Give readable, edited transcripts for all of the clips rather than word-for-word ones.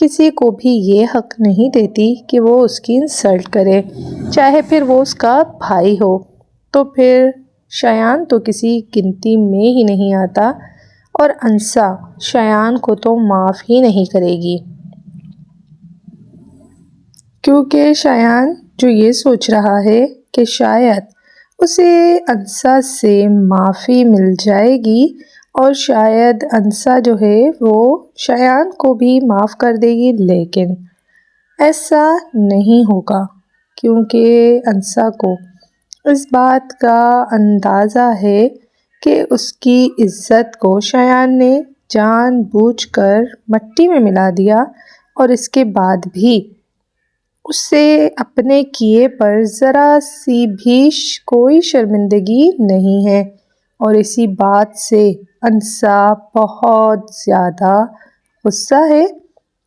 کسی کو بھی یہ حق نہیں دیتی کہ وہ اس کی انسلٹ کرے، چاہے پھر وہ اس کا بھائی ہو۔ تو پھر شایان تو کسی گنتی میں ہی نہیں آتا، اور انسا شایان کو تو معاف ہی نہیں کرے گی، کیونکہ شایان جو یہ سوچ رہا ہے کہ شاید اسے انسا سے معافی مل جائے گی اور شاید انسا جو ہے وہ شایان کو بھی معاف کر دے گی، لیکن ایسا نہیں ہوگا، کیونکہ انسا کو اس بات کا اندازہ ہے کہ اس کی عزت کو شایان نے جان بوجھ کر مٹی میں ملا دیا، اور اس کے بعد بھی اسے اپنے کیے پر ذرا سی بھی کوئی شرمندگی نہیں ہے، اور اسی بات سے انسا بہت زیادہ غصہ ہے۔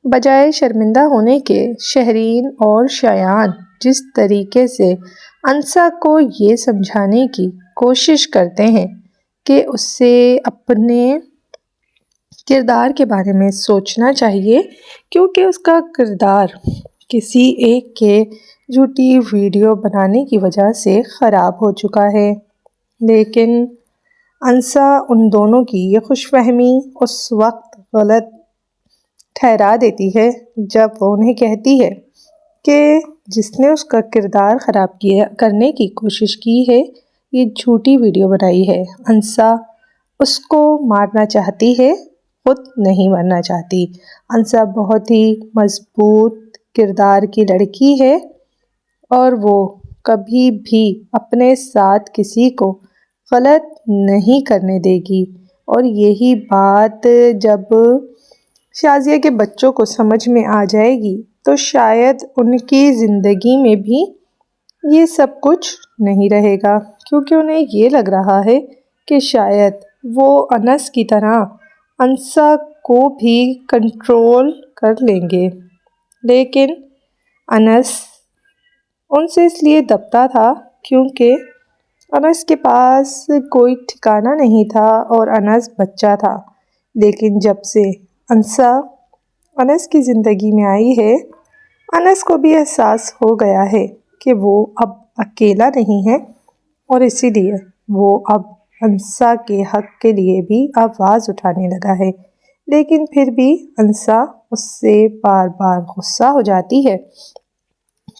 بجائے شرمندہ ہونے کے، شہرین اور شایان جس طریقے سے انسا کو یہ سمجھانے کی کوشش کرتے ہیں کہ اسے اپنے کردار کے بارے میں سوچنا چاہیے، کیونکہ اس کا کردار کسی ایک کے جھوٹی ویڈیو بنانے کی وجہ سے خراب ہو چکا ہے، لیکن انسا ان دونوں کی یہ خوش فہمی اس وقت غلط ٹھہرا دیتی ہے جب وہ انہیں کہتی ہے کہ جس نے اس کا کردار خراب کرنے کی کوشش کی ہے، یہ جھوٹی ویڈیو بنائی ہے۔ انسا اس کو مارنا چاہتی ہے، خود نہیں مرنا چاہتی۔ انسا بہت ہی مضبوط کردار کی لڑکی ہے، اور وہ کبھی بھی اپنے ساتھ کسی کو غلط نہیں کرنے دے گی، اور یہی بات جب شازیہ کے بچوں کو سمجھ میں آ جائے گی تو شاید ان کی زندگی میں بھی یہ سب کچھ نہیں رہے گا، کیونکہ انہیں یہ لگ رہا ہے کہ شاید وہ انس کی طرح انسا کو بھی کنٹرول کر لیں گے، لیکن انس ان سے اس لیے دبتا تھا کیونکہ انس کے پاس کوئی ٹھکانہ نہیں تھا اور انس بچہ تھا، لیکن جب سے انسا انس کی زندگی میں آئی ہے، انس کو بھی احساس ہو گیا ہے کہ وہ اب اکیلا نہیں ہے، اور اسی لیے وہ اب انسا کے حق کے لیے بھی آواز اٹھانے لگا ہے، لیکن پھر بھی انسا اس سے بار بار غصہ ہو جاتی ہے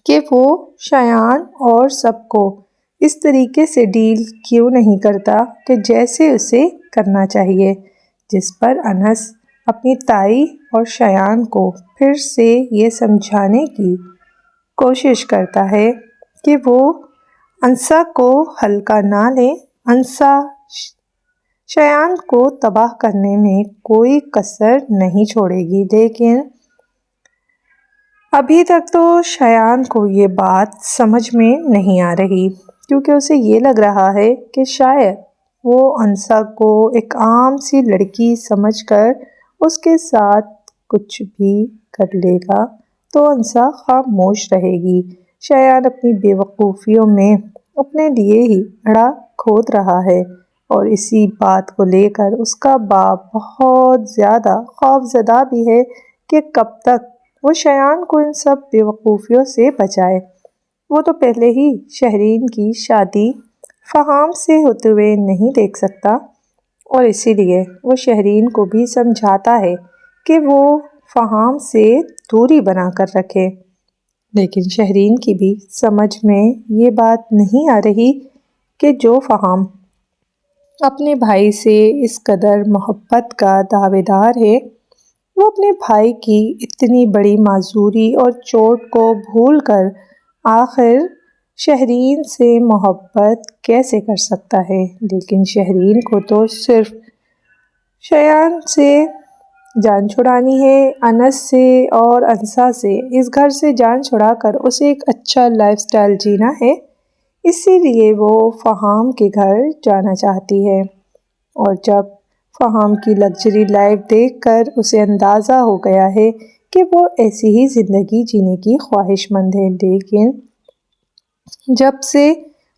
کہ وہ شایان اور سب کو اس طریقے سے ڈیل کیوں نہیں کرتا کہ جیسے اسے کرنا چاہیے، جس پر انس اپنی تائی اور شایان کو پھر سے یہ سمجھانے کی کوشش کرتا ہے کہ وہ انسا کو ہلکا نہ لیں، انسا شایان کو تباہ کرنے میں کوئی کسر نہیں چھوڑے گی، لیکن ابھی تک تو شایان کو یہ بات سمجھ میں نہیں آ رہی، کیونکہ اسے یہ لگ رہا ہے کہ شاید وہ انسا کو ایک عام سی لڑکی سمجھ کر اس کے ساتھ کچھ بھی کر لے گا تو انسا خاموش رہے گی۔ شایان اپنی بے وقوفیوں میں اپنے لیے ہی گڑھا کھود رہا ہے، اور اسی بات کو لے کر اس کا باپ بہت زیادہ خوف زدہ بھی ہے کہ کب تک وہ شایان کو ان سب بے وقوفیوں سے بچائے۔ وہ تو پہلے ہی شہرین کی شادی فہام سے ہوتے ہوئے نہیں دیکھ سکتا، اور اسی لیے وہ شہرین کو بھی سمجھاتا ہے کہ وہ فہام سے دوری بنا کر رکھے، لیکن شہرین کی بھی سمجھ میں یہ بات نہیں آ رہی کہ جو فہام اپنے بھائی سے اس قدر محبت کا دعوے دار ہے، وہ اپنے بھائی کی اتنی بڑی معذوری اور چوٹ کو بھول کر آخر شہرین سے محبت کیسے کر سکتا ہے۔ لیکن شہرین کو تو صرف شایان سے جان چھڑانی ہے، انس سے اور انسا سے، اس گھر سے جان چھڑا کر اسے ایک اچھا لائف سٹائل جینا ہے، اسی لیے وہ فہام کے گھر جانا چاہتی ہے، اور جب فہام کی لگژری لائف دیکھ کر اسے اندازہ ہو گیا ہے کہ وہ ایسی ہی زندگی جینے کی خواہش مند ہے، لیکن جب سے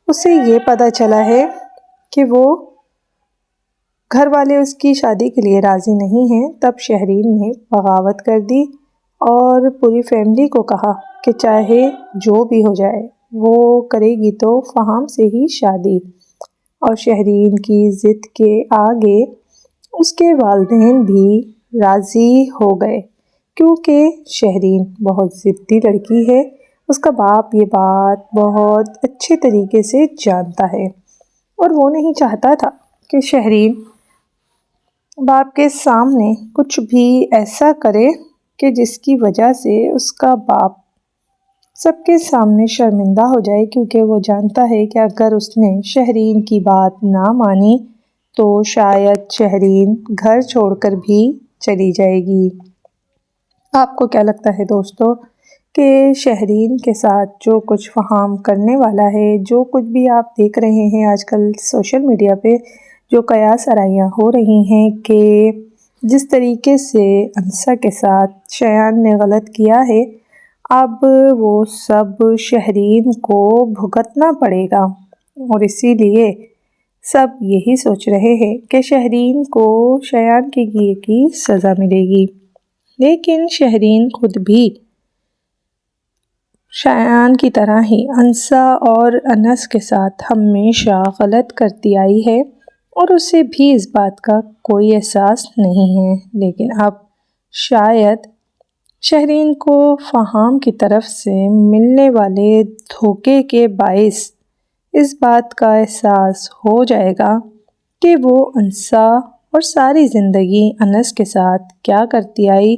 اسے یہ پتہ چلا ہے کہ وہ گھر والے اس کی شادی کے لیے راضی نہیں ہیں، تب شہرین نے بغاوت کر دی اور پوری فیملی کو کہا کہ چاہے جو بھی ہو جائے وہ کرے گی تو فہام سے ہی شادی۔ اور شہرین کی ضد کے آگے اس کے والدین بھی راضی ہو گئے، کیونکہ شہرین بہت ضدی لڑکی ہے۔ اس کا باپ یہ بات بہت اچھے طریقے سے جانتا ہے اور وہ نہیں چاہتا تھا کہ شہرین باپ کے سامنے کچھ بھی ایسا کرے کہ جس کی وجہ سے اس کا باپ سب کے سامنے شرمندہ ہو جائے، کیونکہ وہ جانتا ہے کہ اگر اس نے شہرین کی بات نہ مانی تو شاید شہرین گھر چھوڑ کر بھی چلی جائے گی۔ آپ کو کیا لگتا ہے دوستو کہ شہرین کے ساتھ جو کچھ فہام کرنے والا ہے، جو کچھ بھی آپ دیکھ رہے ہیں آج کل سوشل میڈیا پہ جو قیاس آرائیاں ہو رہی ہیں کہ جس طریقے سے انسا کے ساتھ شایان نے غلط کیا ہے، اب وہ سب شہرین کو بھگتنا پڑے گا، اور اسی لیے سب یہی سوچ رہے ہیں کہ شہرین کو شایان کے کیے کی سزا ملے گی۔ لیکن شہرین خود بھی شایان کی طرح ہی انسا اور انس کے ساتھ ہمیشہ غلط کرتی آئی ہے، اور اسے بھی اس بات کا کوئی احساس نہیں ہے۔ لیکن اب شاید شہرین کو فہام کی طرف سے ملنے والے دھوکے کے باعث اس بات کا احساس ہو جائے گا کہ وہ انسا اور ساری زندگی انس کے ساتھ کیا کرتی آئی۔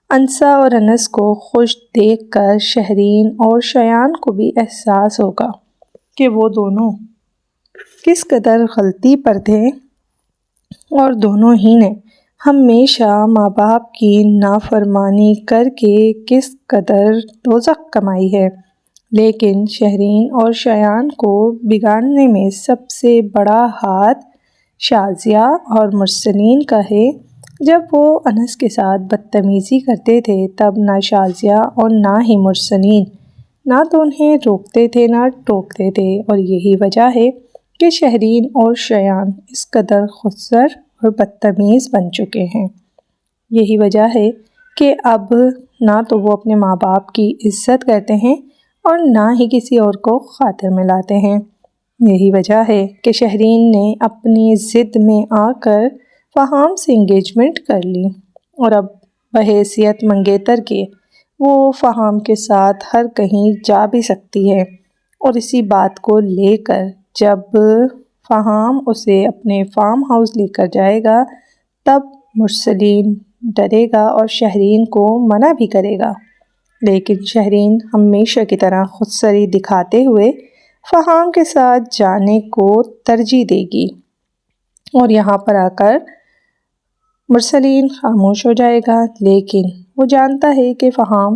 انسا اور انس کو خوش دیکھ کر شہرین اور شایان کو بھی احساس ہوگا کہ وہ دونوں کس قدر غلطی پر تھے، اور دونوں ہی نے ہمیشہ ماں باپ کی نافرمانی کر کے کس قدر دوزخ کمائی ہے۔ لیکن شہرین اور شایان کو بگاڑنے میں سب سے بڑا ہاتھ شازیہ اور مرسلین کا ہے۔ جب وہ انس کے ساتھ بدتمیزی کرتے تھے تب نہ شازیہ اور نہ ہی مرسلین نہ تو انہیں روکتے تھے نہ ٹوکتے تھے، اور یہی وجہ ہے کہ شہرین اور شایان اس قدر خودسر اور بدتمیز بن چکے ہیں۔ یہی وجہ ہے کہ اب نہ تو وہ اپنے ماں باپ کی عزت کرتے ہیں اور نہ ہی کسی اور کو خاطر میں لاتے ہیں۔ یہی وجہ ہے کہ شہرین نے اپنی ضد میں آ کر فہام سے انگیجمنٹ کر لی، اور اب بحیثیت منگیتر کے وہ فہام کے ساتھ ہر کہیں جا بھی سکتی ہے، اور اسی بات کو لے کر جب فہام اسے اپنے فارم ہاؤس لے کر جائے گا تب مرسلین ڈرے گا اور شہرین کو منع بھی کرے گا، لیکن شہرین ہمیشہ کی طرح خودسری دکھاتے ہوئے فہام کے ساتھ جانے کو ترجیح دے گی، اور یہاں پر آ کر مرسلین خاموش ہو جائے گا۔ لیکن وہ جانتا ہے کہ فہام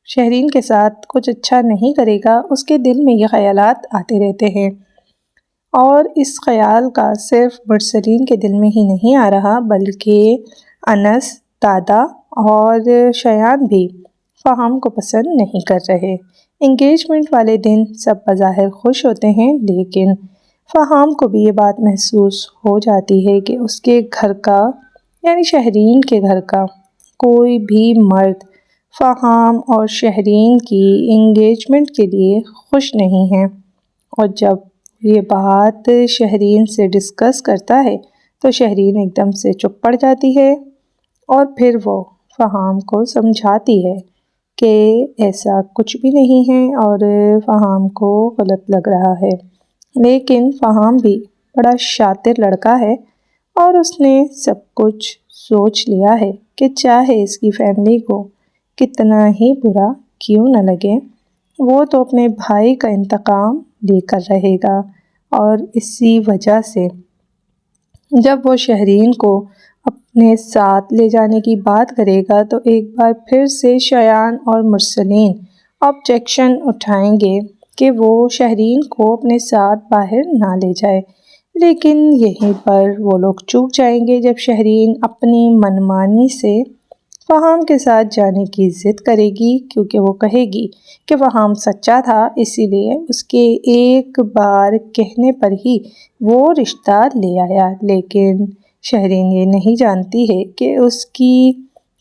شہرین کے ساتھ کچھ اچھا نہیں کرے گا، اس کے دل میں یہ خیالات آتے رہتے ہیں، اور اس خیال کا صرف مرسلین کے دل میں ہی نہیں آ رہا بلکہ انس، دادا اور شایان بھی فہام کو پسند نہیں کر رہے۔ انگیجمنٹ والے دن سب بظاہر خوش ہوتے ہیں، لیکن فہام کو بھی یہ بات محسوس ہو جاتی ہے کہ اس کے گھر کا یعنی شہرین کے گھر کا کوئی بھی مرد فہام اور شہرین کی انگیجمنٹ کے لیے خوش نہیں ہے، اور جب یہ بات شہرین سے ڈسکس کرتا ہے تو شہرین ایک دم سے چپ پڑ جاتی ہے، اور پھر وہ فہام کو سمجھاتی ہے کہ ایسا کچھ بھی نہیں ہے اور فہام کو غلط لگ رہا ہے۔ لیکن فہام بھی بڑا شاطر لڑکا ہے، اور اس نے سب کچھ سوچ لیا ہے کہ چاہے اس کی فیملی کو کتنا ہی برا کیوں نہ لگے، وہ تو اپنے بھائی کا انتقام لے کر رہے گا، اور اسی وجہ سے جب وہ شہرین کو اپنے ساتھ لے جانے کی بات کرے گا تو ایک بار پھر سے شایان اور مرسلین آبجیکشن اٹھائیں گے کہ وہ شہرین کو اپنے ساتھ باہر نہ لے جائے، لیکن یہیں پر وہ لوگ چوک جائیں گے جب شہرین اپنی منمانی سے فہام کے ساتھ جانے کی ضد کرے گی، کیونکہ وہ کہے گی کہ فہام سچا تھا، اسی لیے اس کے ایک بار کہنے پر ہی وہ رشتہ لے آیا۔ لیکن شہرین یہ نہیں جانتی ہے کہ اس کی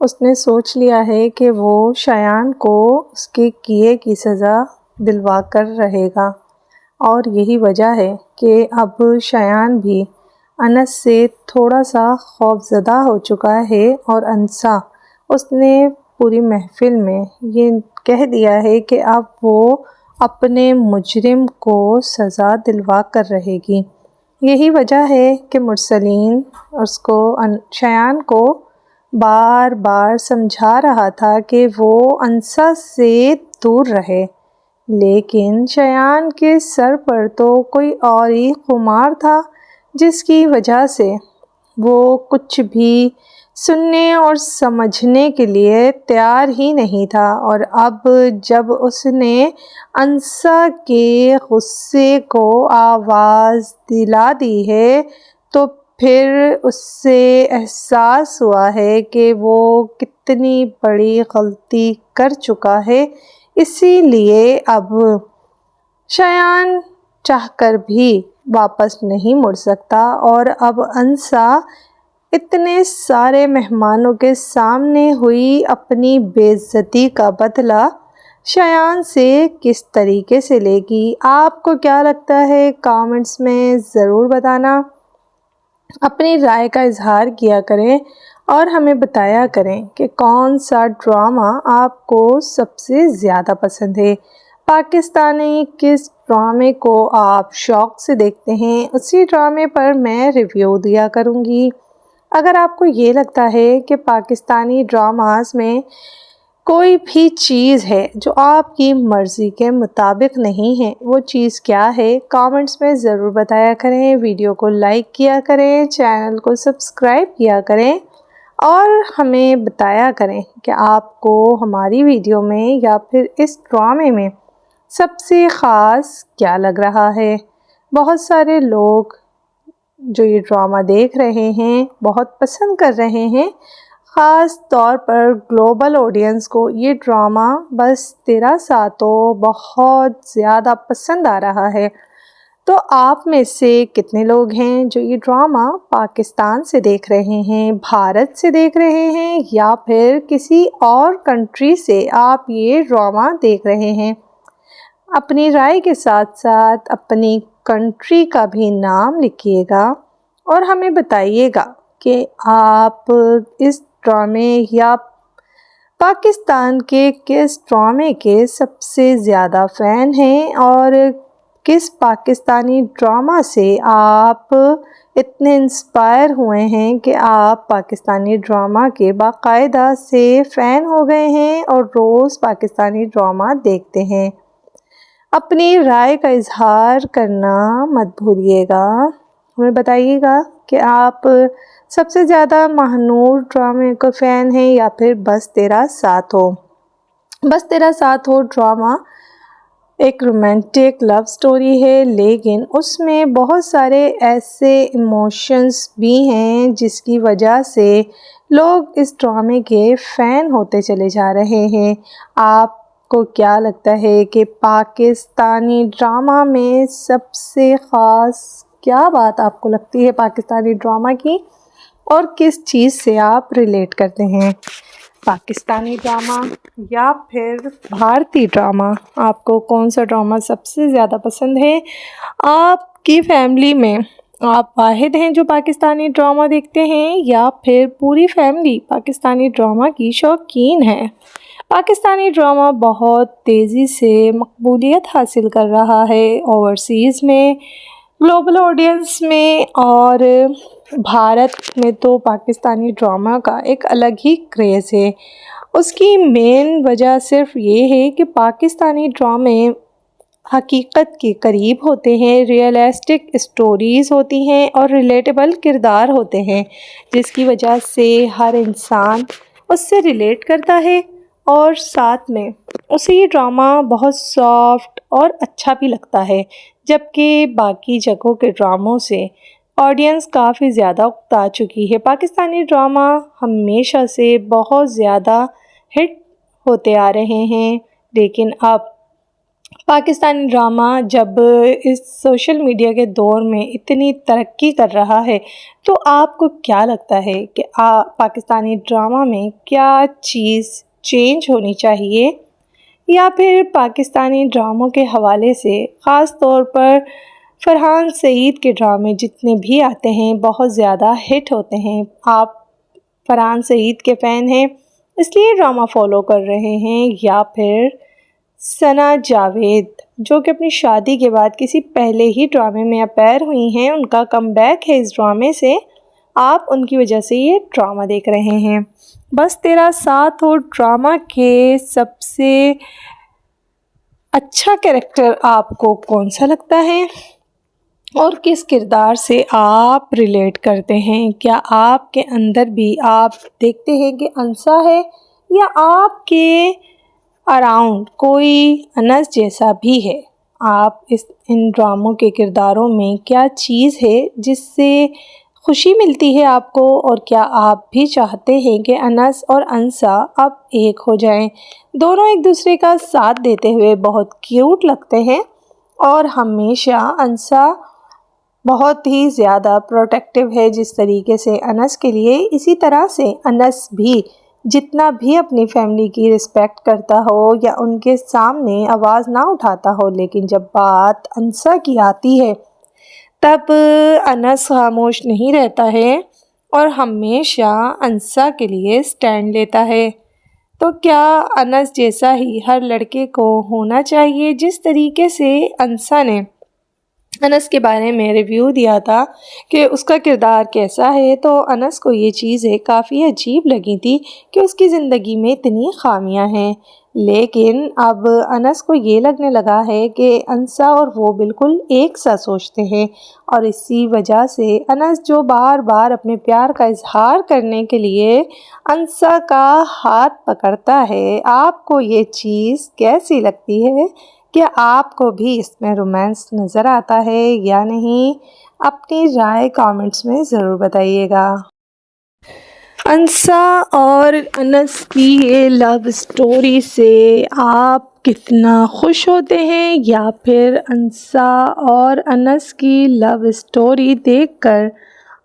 اس نے سوچ لیا ہے کہ وہ شایان کو اس کے کیے کی سزا دلوا کر رہے گا، اور یہی وجہ ہے کہ اب شایان بھی انس سے تھوڑا سا خوف زدہ ہو چکا ہے، اور انسا اس نے پوری محفل میں یہ کہہ دیا ہے کہ اب وہ اپنے مجرم کو سزا دلوا کر رہے گی۔ یہی وجہ ہے کہ مرسلین شایان کو بار بار سمجھا رہا تھا کہ وہ انسا سے دور رہے، لیکن شایان کے سر پر تو کوئی اور ہی خمار تھا جس کی وجہ سے وہ کچھ بھی سننے اور سمجھنے کے لیے تیار ہی نہیں تھا، اور اب جب اس نے انسا کے غصے کو آواز دلا دی ہے تو پھر اس سے احساس ہوا ہے کہ وہ کتنی بڑی غلطی کر چکا ہے، اسی لیے اب شایان چاہ کر بھی واپس نہیں مڑ سکتا، اور اب انسا اتنے سارے مہمانوں کے سامنے ہوئی اپنی بے عزتی کا بدلہ شایان سے کس طریقے سے لے گی۔ آپ کو کیا لگتا ہے کامنٹس میں ضرور بتانا، اپنی رائے کا اظہار کیا کریں اور ہمیں بتایا کریں کہ کون سا ڈرامہ آپ کو سب سے زیادہ پسند ہے، پاکستانی کس ڈرامے کو آپ شوق سے دیکھتے ہیں، اسی ڈرامے پر میں ریویو دیا کروں گی۔ اگر آپ کو یہ لگتا ہے کہ پاکستانی ڈراماز میں کوئی بھی چیز ہے جو آپ کی مرضی کے مطابق نہیں ہے، وہ چیز کیا ہے کامنٹس میں ضرور بتایا کریں، ویڈیو کو لائک کیا کریں، چینل کو سبسکرائب کیا کریں، اور ہمیں بتایا کریں کہ آپ کو ہماری ویڈیو میں یا پھر اس ڈرامے میں سب سے خاص کیا لگ رہا ہے۔ بہت سارے لوگ جو یہ ڈرامہ دیکھ رہے ہیں بہت پسند کر رہے ہیں، خاص طور پر گلوبل آڈینس کو یہ ڈرامہ بس تیرا ساتھ بہت زیادہ پسند آ رہا ہے۔ تو آپ میں سے کتنے لوگ ہیں جو یہ ڈرامہ پاکستان سے دیکھ رہے ہیں، بھارت سے دیکھ رہے ہیں، یا پھر کسی اور کنٹری سے آپ یہ ڈرامہ دیکھ رہے ہیں؟ اپنی رائے کے ساتھ ساتھ اپنی کنٹری کا بھی نام لکھیے گا اور ہمیں بتائیے گا کہ آپ اس ڈرامے یا پاکستان کے کس ڈرامے کے سب سے زیادہ فین ہیں، اور کس پاکستانی ڈرامہ سے آپ اتنے انسپائر ہوئے ہیں کہ آپ پاکستانی ڈرامہ کے باقاعدہ سے فین ہو گئے ہیں اور روز پاکستانی ڈرامہ دیکھتے ہیں۔ اپنی رائے کا اظہار کرنا مت بھولیے گا، ہمیں بتائیے گا کہ آپ سب سے زیادہ ماہنور ڈرامے کا فین ہیں یا پھر بس تیرا ساتھ ہو۔ بس تیرا ساتھ ہو ڈرامہ ایک رومانٹک لو سٹوری ہے، لیکن اس میں بہت سارے ایسے ایموشنز بھی ہیں جس کی وجہ سے لوگ اس ڈرامے کے فین ہوتے چلے جا رہے ہیں۔ آپ کو کیا لگتا ہے کہ پاکستانی ڈرامہ میں سب سے خاص کیا بات آپ کو لگتی ہے پاکستانی ڈرامہ کی، اور کس چیز سے آپ ریلیٹ کرتے ہیں؟ پاکستانی ڈرامہ یا پھر بھارتی ڈرامہ، آپ کو کون سا ڈرامہ سب سے زیادہ پسند ہے؟ آپ کی فیملی میں آپ واحد ہیں جو پاکستانی ڈرامہ دیکھتے ہیں یا پھر پوری فیملی پاکستانی ڈرامہ کی شوقین ہے؟ پاکستانی ڈرامہ بہت تیزی سے مقبولیت حاصل کر رہا ہے اوورسیز میں، گلوبل آڈینس میں، اور بھارت میں تو پاکستانی ڈرامہ کا ایک الگ ہی کریز ہے۔ اس کی مین وجہ صرف یہ ہے کہ پاکستانی ڈرامے حقیقت کے قریب ہوتے ہیں، ریئلسٹک اسٹوریز ہوتی ہیں اور ریلیٹیبل کردار ہوتے ہیں، جس کی وجہ سے ہر انسان اس سے ریلیٹ کرتا ہے، اور ساتھ میں اسے یہ ڈرامہ بہت سافٹ اور اچھا بھی لگتا ہے، جبکہ باقی جگہوں کے ڈراموں سے آڈینس کافی زیادہ اکتا چکی ہے۔ پاکستانی ڈرامہ ہمیشہ سے بہت زیادہ ہٹ ہوتے آ رہے ہیں، لیکن اب پاکستانی ڈرامہ جب اس سوشل میڈیا کے دور میں اتنی ترقی کر رہا ہے تو آپ کو کیا لگتا ہے کہ پاکستانی ڈرامہ میں کیا چیز چینج ہونی چاہیے، یا پھر پاکستانی ڈراموں کے حوالے سے خاص طور پر فرحان سعید کے ڈرامے جتنے بھی آتے ہیں بہت زیادہ ہٹ ہوتے ہیں، آپ فرحان سعید کے فین ہیں اس لیے ڈرامہ فالو کر رہے ہیں، یا پھر ثنا جاوید جو کہ اپنی شادی کے بعد کسی پہلے ہی ڈرامے میں اپیئر ہوئی ہیں، ان کا کم بیک ہے اس ڈرامے سے، آپ ان کی وجہ سے یہ ڈرامہ دیکھ رہے ہیں۔ بس تیرا ساتھ ہو ڈرامہ کے سب سے اچھا کریکٹر آپ کو کون سا لگتا ہے اور کس کردار سے آپ ریلیٹ کرتے ہیں؟ کیا آپ کے اندر بھی آپ دیکھتے ہیں کہ انسا ہے، یا آپ کے اراؤنڈ کوئی انس جیسا بھی ہے؟ آپ ان ڈراموں کے کرداروں میں کیا چیز ہے جس سے خوشی ملتی ہے آپ کو، اور کیا آپ بھی چاہتے ہیں کہ انس اور انسا اب ایک ہو جائیں؟ دونوں ایک دوسرے کا ساتھ دیتے ہوئے بہت کیوٹ لگتے ہیں، اور ہمیشہ انسا بہت ہی زیادہ پروٹیکٹیو ہے جس طریقے سے انس کے لیے، اسی طرح سے انس بھی جتنا بھی اپنی فیملی کی رسپیکٹ کرتا ہو یا ان کے سامنے آواز نہ اٹھاتا ہو، لیکن جب بات انسا کی آتی ہے تب انس خاموش نہیں رہتا ہے اور ہمیشہ انسا کے لیے سٹینڈ لیتا ہے۔ تو کیا انس جیسا ہی ہر لڑکے کو ہونا چاہیے؟ جس طریقے سے انسا نے انس کے بارے میں ریویو دیا تھا کہ اس کا کردار کیسا ہے، تو انس کو یہ چیزیں کافی عجیب لگی تھی کہ اس کی زندگی میں اتنی خامیاں ہیں، لیکن اب انس کو یہ لگنے لگا ہے کہ انسا اور وہ بالکل ایک سا سوچتے ہیں، اور اسی وجہ سے انس جو بار بار اپنے پیار کا اظہار کرنے کے لیے انسا کا ہاتھ پکڑتا ہے، آپ کو یہ چیز کیسی لگتی ہے؟ کہ آپ کو بھی اس میں رومانس نظر آتا ہے یا نہیں؟ اپنی رائے کامنٹس میں ضرور بتائیے گا۔ انسا اور انس کی یہ لو سٹوری سے آپ کتنا خوش ہوتے ہیں، یا پھر انسا اور انس کی لو سٹوری دیکھ کر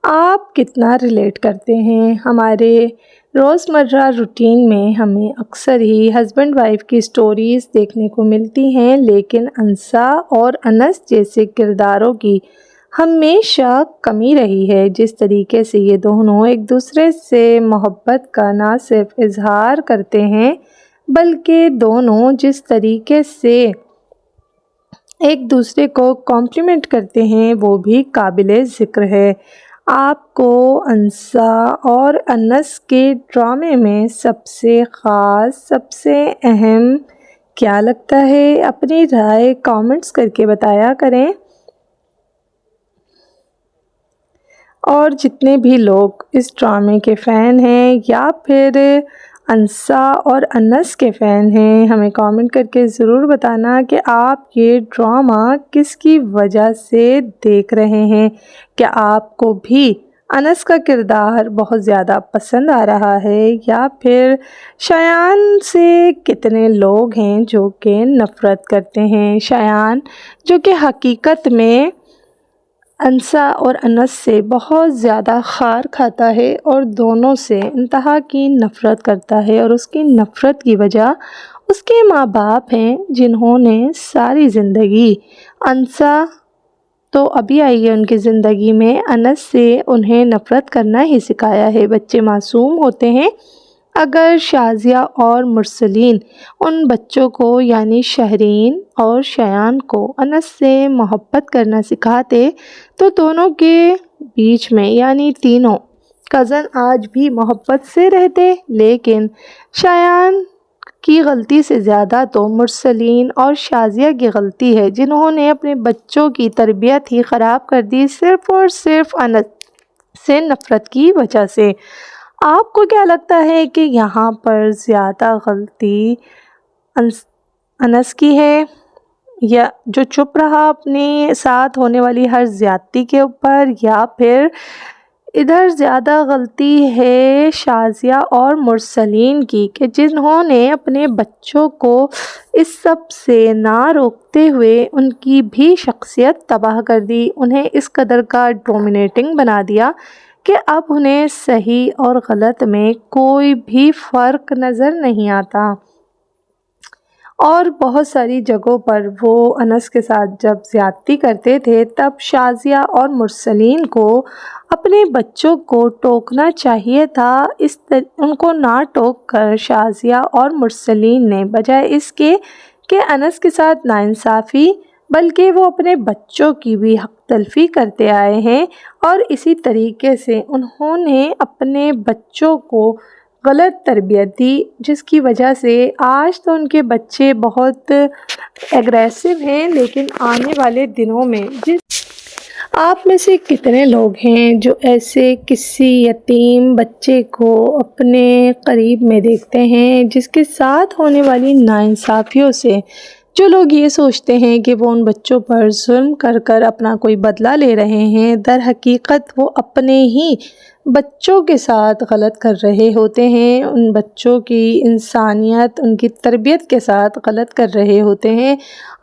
آپ کتنا ریلیٹ کرتے ہیں؟ ہمارے روزمرہ روٹین میں ہمیں اکثر ہی ہسبینڈ وائف کی سٹوریز دیکھنے کو ملتی ہیں، لیکن انسا اور انس جیسے کرداروں کی ہمیشہ کمی رہی ہے۔ جس طریقے سے یہ دونوں ایک دوسرے سے محبت کا نہ صرف اظہار کرتے ہیں بلکہ دونوں جس طریقے سے ایک دوسرے کو کمپلیمنٹ کرتے ہیں وہ بھی قابل ذکر ہے۔ آپ کو انسا اور انس کے ڈرامے میں سب سے خاص، سب سے اہم کیا لگتا ہے؟ اپنی رائے کامنٹس کر کے بتایا کریں، اور جتنے بھی لوگ اس ڈرامے کے فین ہیں یا پھر انسا اور انس کے فین ہیں، ہمیں کامنٹ کر کے ضرور بتانا کہ آپ یہ ڈرامہ کس کی وجہ سے دیکھ رہے ہیں۔ کیا آپ کو بھی انس کا کردار بہت زیادہ پسند آ رہا ہے، یا پھر شایان سے کتنے لوگ ہیں جو کہ نفرت کرتے ہیں؟ شایان جو کہ حقیقت میں انسا اور انس سے بہت زیادہ خار کھاتا ہے اور دونوں سے انتہا کی نفرت کرتا ہے، اور اس کی نفرت کی وجہ اس کے ماں باپ ہیں جنہوں نے ساری زندگی، انسا تو ابھی آئی ہے ان کی زندگی میں، انس سے انہیں نفرت کرنا ہی سکھایا ہے۔ بچے معصوم ہوتے ہیں، اگر شازیہ اور مرسلین ان بچوں کو یعنی شہرین اور شایان کو انس سے محبت کرنا سکھاتے تو دونوں کے بیچ میں یعنی تینوں کزن آج بھی محبت سے رہتے، لیکن شایان کی غلطی سے زیادہ تو مرسلین اور شازیہ کی غلطی ہے جنہوں نے اپنے بچوں کی تربیت ہی خراب کر دی صرف اور صرف انس سے نفرت کی وجہ سے۔ آپ کو کیا لگتا ہے کہ یہاں پر زیادہ غلطی انس کی ہے، یا جو چپ رہا اپنے ساتھ ہونے والی ہر زیادتی کے اوپر، یا پھر ادھر زیادہ غلطی ہے شازیہ اور مرسلین کی کہ جنہوں نے اپنے بچوں کو اس سب سے نہ روکتے ہوئے ان کی بھی شخصیت تباہ کر دی، انہیں اس قدر کا ڈومینیٹنگ بنا دیا کہ اب انہیں صحیح اور غلط میں کوئی بھی فرق نظر نہیں آتا۔ اور بہت ساری جگہوں پر وہ انس کے ساتھ جب زیادتی کرتے تھے تب شازیہ اور مرسلین کو اپنے بچوں کو ٹوکنا چاہیے تھا، ان کو نہ ٹوک کر شازیہ اور مرسلین نے بجائے اس کے کہ انس کے ساتھ ناانصافی بلکہ وہ اپنے بچوں کی بھی حق تلفی کرتے آئے ہیں، اور اسی طریقے سے انہوں نے اپنے بچوں کو غلط تربیت دی، جس کی وجہ سے آج تو ان کے بچے بہت ایگریسو ہیں، لیکن آنے والے دنوں میں آپ میں سے کتنے لوگ ہیں جو ایسے کسی یتیم بچے کو اپنے قریب میں دیکھتے ہیں جس کے ساتھ ہونے والی ناانصافیوں سے جو لوگ یہ سوچتے ہیں کہ وہ ان بچوں پر ظلم کر کر اپنا کوئی بدلہ لے رہے ہیں، در حقیقت وہ اپنے ہی بچوں کے ساتھ غلط کر رہے ہوتے ہیں، ان بچوں کی انسانیت، ان کی تربیت کے ساتھ غلط کر رہے ہوتے ہیں۔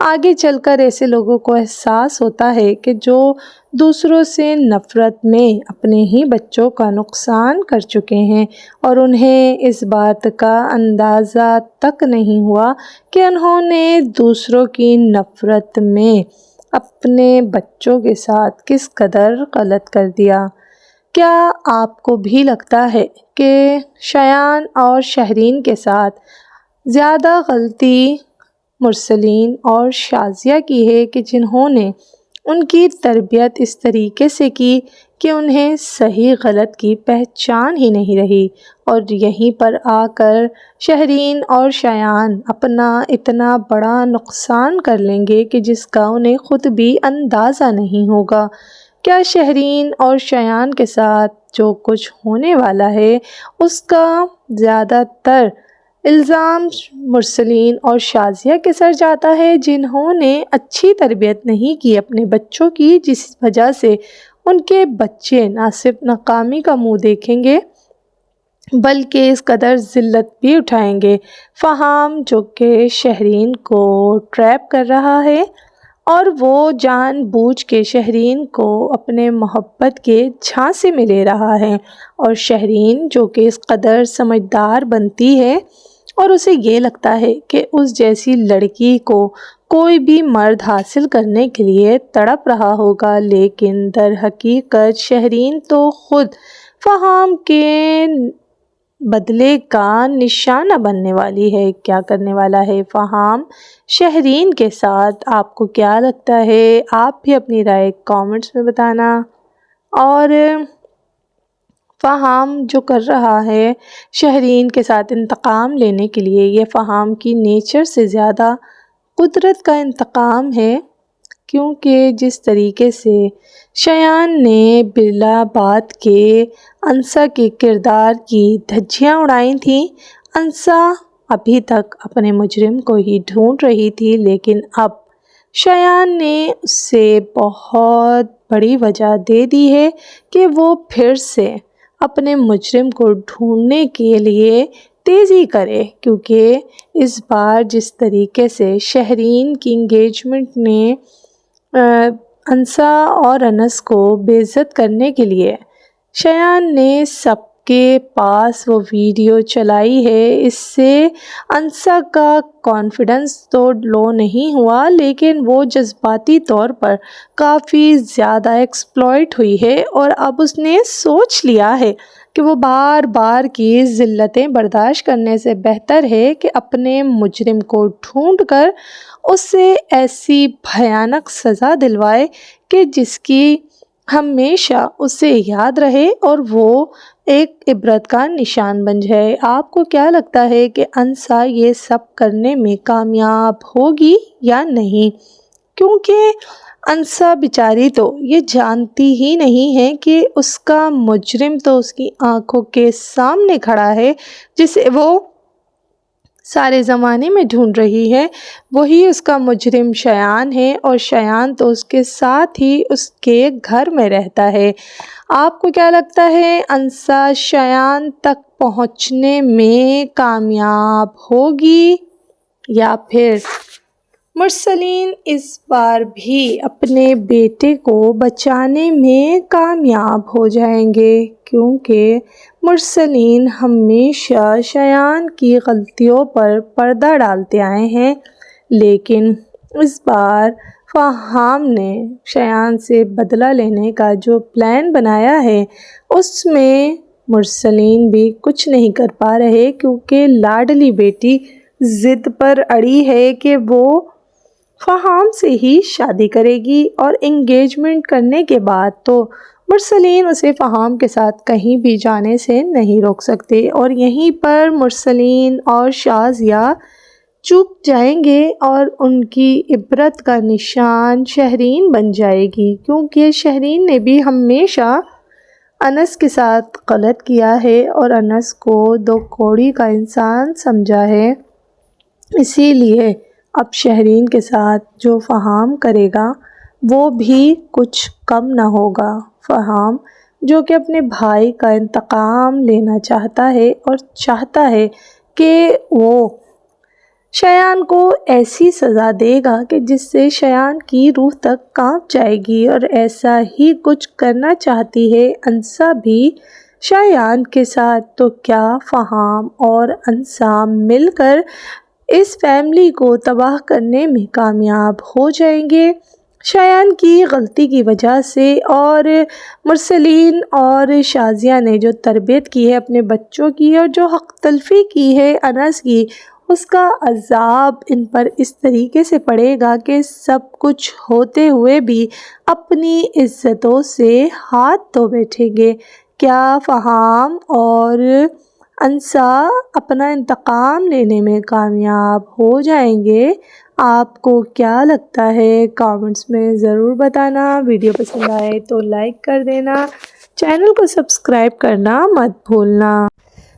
آگے چل کر ایسے لوگوں کو احساس ہوتا ہے کہ جو دوسروں سے نفرت میں اپنے ہی بچوں کا نقصان کر چکے ہیں، اور انہیں اس بات کا اندازہ تک نہیں ہوا کہ انہوں نے دوسروں کی نفرت میں اپنے بچوں کے ساتھ کس قدر غلط کر دیا۔ کیا آپ کو بھی لگتا ہے کہ شایان اور شہرین کے ساتھ زیادہ غلطی مرسلین اور شازیہ کی ہے کہ جنہوں نے ان کی تربیت اس طریقے سے کی کہ انہیں صحیح غلط کی پہچان ہی نہیں رہی، اور یہیں پر آ کر شہرین اور شایان اپنا اتنا بڑا نقصان کر لیں گے کہ جس کا انہیں خود بھی اندازہ نہیں ہوگا۔ کیا شہرین اور شایان کے ساتھ جو کچھ ہونے والا ہے اس کا زیادہ تر الزام مرسلین اور شازیہ کے سر جاتا ہے، جنہوں نے اچھی تربیت نہیں کی اپنے بچوں کی، جس وجہ سے ان کے بچے نہ صرف ناکامی کا منہ دیکھیں گے بلکہ اس قدر ذلت بھی اٹھائیں گے۔ فہام جو کہ شہرین کو ٹریپ کر رہا ہے اور وہ جان بوجھ کے شہرین کو اپنے محبت کے جھانسے میں لے رہا ہے، اور شہرین جو کہ اس قدر سمجھدار بنتی ہے اور اسے یہ لگتا ہے کہ اس جیسی لڑکی کو کوئی بھی مرد حاصل کرنے کے لیے تڑپ رہا ہوگا، لیکن در حقیقت شہرین تو خود فہام کے بدلے کا نشانہ بننے والی ہے۔ کیا کرنے والا ہے فہام شہرین کے ساتھ؟ آپ کو کیا لگتا ہے؟ آپ بھی اپنی رائے کامنٹس میں بتانا۔ اور فہام جو کر رہا ہے شہرین کے ساتھ انتقام لینے کے لیے، یہ فہام کی نیچر سے زیادہ قدرت کا انتقام ہے، کیونکہ جس طریقے سے شایان نے بلا بات کے انسا کے کردار کی دھجیاں اڑائی تھیں، انسا ابھی تک اپنے مجرم کو ہی ڈھونڈ رہی تھی، لیکن اب شایان نے اس سے بہت بڑی وجہ دے دی ہے کہ وہ پھر سے اپنے مجرم کو ڈھونڈنے کے لیے تیزی کرے، کیونکہ اس بار جس طریقے سے شہرین کی انگیجمنٹ نے انسا اور انس کو بے عزت کرنے کے لیے شایان نے سب کے پاس وہ ویڈیو چلائی ہے، اس سے انسا کا کانفیڈنس تو لو نہیں ہوا، لیکن وہ جذباتی طور پر کافی زیادہ ایکسپلائٹ ہوئی ہے، اور اب اس نے سوچ لیا ہے کہ وہ بار بار کی ذلتیں برداشت کرنے سے بہتر ہے کہ اپنے مجرم کو ڈھونڈ کر اس سے ایسی بھیانک سزا دلوائے کہ جس کی ہمیشہ اسے یاد رہے اور وہ ایک عبرت کا نشان بن جائے۔ آپ کو کیا لگتا ہے کہ انسا یہ سب کرنے میں کامیاب ہوگی یا نہیں؟ کیونکہ انسا بیچاری تو یہ جانتی ہی نہیں ہے کہ اس کا مجرم تو اس کی آنکھوں کے سامنے کھڑا ہے، جسے وہ سارے زمانے میں ڈھونڈ رہی ہے، وہی اس کا مجرم شایان ہے، اور شایان تو اس کے ساتھ ہی اس کے گھر میں رہتا ہے۔ آپ کو کیا لگتا ہے انسا شایان تک پہنچنے میں کامیاب ہوگی یا پھر مرسلین اس بار بھی اپنے بیٹے کو بچانے میں کامیاب ہو جائیں گے؟ کیونکہ مرسلین ہمیشہ شایان کی غلطیوں پر پردہ ڈالتے آئے ہیں، لیکن اس بار فہام نے شایان سے بدلہ لینے کا جو پلان بنایا ہے اس میں مرسلین بھی کچھ نہیں کر پا رہے، کیونکہ لاڈلی بیٹی ضد پر اڑی ہے کہ وہ فہام سے ہی شادی کرے گی، اور انگیجمنٹ کرنے کے بعد تو مرسلین اسے فہام کے ساتھ کہیں بھی جانے سے نہیں روک سکتے، اور یہیں پر مرسلین اور شازیہ چوک جائیں گے اور ان کی عبرت کا نشان شہرین بن جائے گی، کیونکہ شہرین نے بھی ہمیشہ انس کے ساتھ غلط کیا ہے اور انس کو دو کوڑی کا انسان سمجھا ہے۔ اسی لیے اب شہرین کے ساتھ جو فہام کرے گا وہ بھی کچھ کم نہ ہوگا۔ فہام جو کہ اپنے بھائی کا انتقام لینا چاہتا ہے اور چاہتا ہے کہ وہ شایان کو ایسی سزا دے گا کہ جس سے شایان کی روح تک کانپ جائے گی، اور ایسا ہی کچھ کرنا چاہتی ہے انسا بھی شایان کے ساتھ۔ تو کیا فہام اور انسا مل کر اس فیملی کو تباہ کرنے میں کامیاب ہو جائیں گے؟ شایان کی غلطی کی وجہ سے اور مرسلین اور شازیہ نے جو تربیت کی ہے اپنے بچوں کی اور جو حق تلفی کی ہے انس کی، اس کا عذاب ان پر اس طریقے سے پڑے گا کہ سب کچھ ہوتے ہوئے بھی اپنی عزتوں سے ہاتھ دھو بیٹھیں گے۔ کیا فہام اور انسا اپنا انتقام لینے میں کامیاب ہو جائیں گے؟ آپ کو کیا لگتا ہے کامنٹس میں ضرور بتانا۔ ویڈیو پسند آئے تو لائک کر دینا، چینل کو سبسکرائب کرنا مت بھولنا۔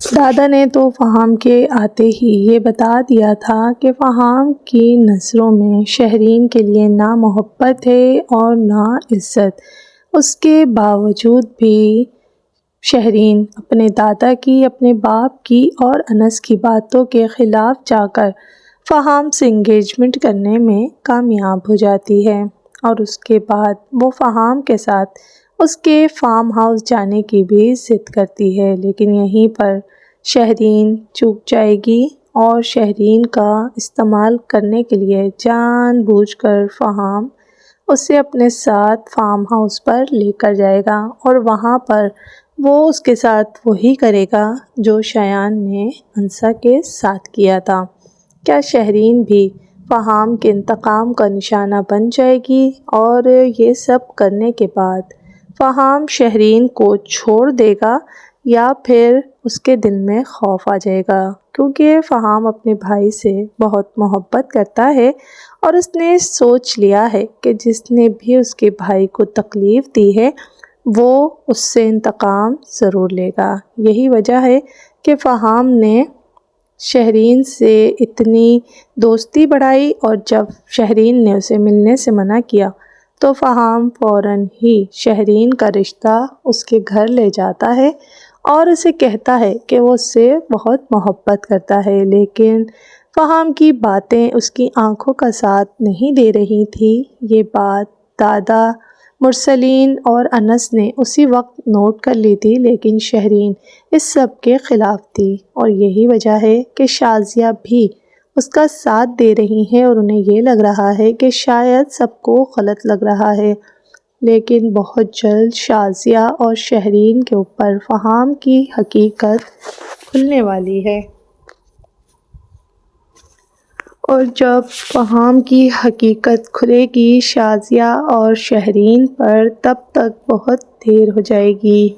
دادا نے تو فہام کے آتے ہی یہ بتا دیا تھا کہ فہام کی نظروں میں شہرین کے لیے نہ محبت ہے اور نہ عزت۔ اس کے باوجود بھی شہرین اپنے دادا کی، اپنے باپ کی اور انس کی باتوں کے خلاف جا کر فہام سے انگیجمنٹ کرنے میں کامیاب ہو جاتی ہے، اور اس کے بعد وہ فہام کے ساتھ اس کے فارم ہاؤس جانے کی بھی ضد کرتی ہے، لیکن یہیں پر شہرین چوک جائے گی اور شہرین کا استعمال کرنے کے لیے جان بوجھ کر فہام اسے اپنے ساتھ فارم ہاؤس پر لے کر جائے گا، اور وہاں پر وہ اس کے ساتھ وہی کرے گا جو شایان نے انسا کے ساتھ کیا تھا۔ کیا شہرین بھی فہام کے انتقام کا نشانہ بن جائے گی؟ اور یہ سب کرنے کے بعد فہام شہرین کو چھوڑ دے گا یا پھر اس کے دل میں خوف آ جائے گا؟ کیونکہ فہام اپنے بھائی سے بہت محبت کرتا ہے اور اس نے سوچ لیا ہے کہ جس نے بھی اس کے بھائی کو تکلیف دی ہے وہ اس سے انتقام ضرور لے گا۔ یہی وجہ ہے کہ فہام نے شہرین سے اتنی دوستی بڑھائی، اور جب شہرین نے اسے ملنے سے منع کیا تو فہام فوراً ہی شہرین کا رشتہ اس کے گھر لے جاتا ہے اور اسے کہتا ہے کہ وہ اس سے بہت محبت کرتا ہے، لیکن فہام کی باتیں اس کی آنکھوں کا ساتھ نہیں دے رہی تھی۔ یہ بات دادا، مرسلین اور انس نے اسی وقت نوٹ کر لی تھی، لیکن شہرین اس سب کے خلاف تھی، اور یہی وجہ ہے کہ شازیہ بھی اس کا ساتھ دے رہی ہیں، اور انہیں یہ لگ رہا ہے کہ شاید سب کو غلط لگ رہا ہے، لیکن بہت جلد شازیہ اور شہرین کے اوپر فہام کی حقیقت کھلنے والی ہے، اور جب فہام کی حقیقت کھلے گی شازیہ اور شہرین پر، تب تک بہت دیر ہو جائے گی۔